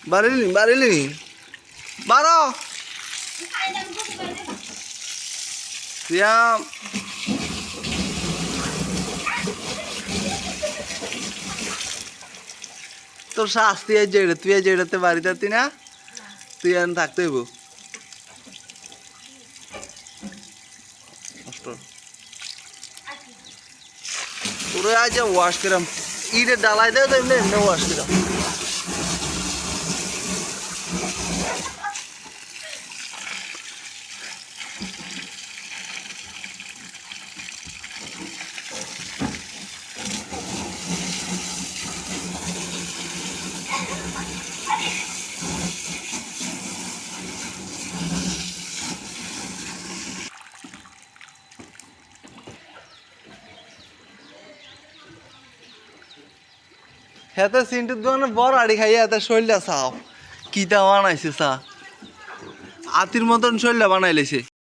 বাড়িলি বারো সিয়াম তোর শাস্তি এই যেটা তুই এই যেটাতে বাড়িতে আতি না তুই এখন থাকতে হইব পুরো আজ ওয়াশ করাম ইটে ডালাই দেয় তো এমনি এমনি ওয়াশ করাম হেতে সিন্টুর দোকানে বড় আড়ি খাইয়া এত শৈলটা চাও কিটা বানাইছে চা আতির মতন শৈলটা বানাই লেছে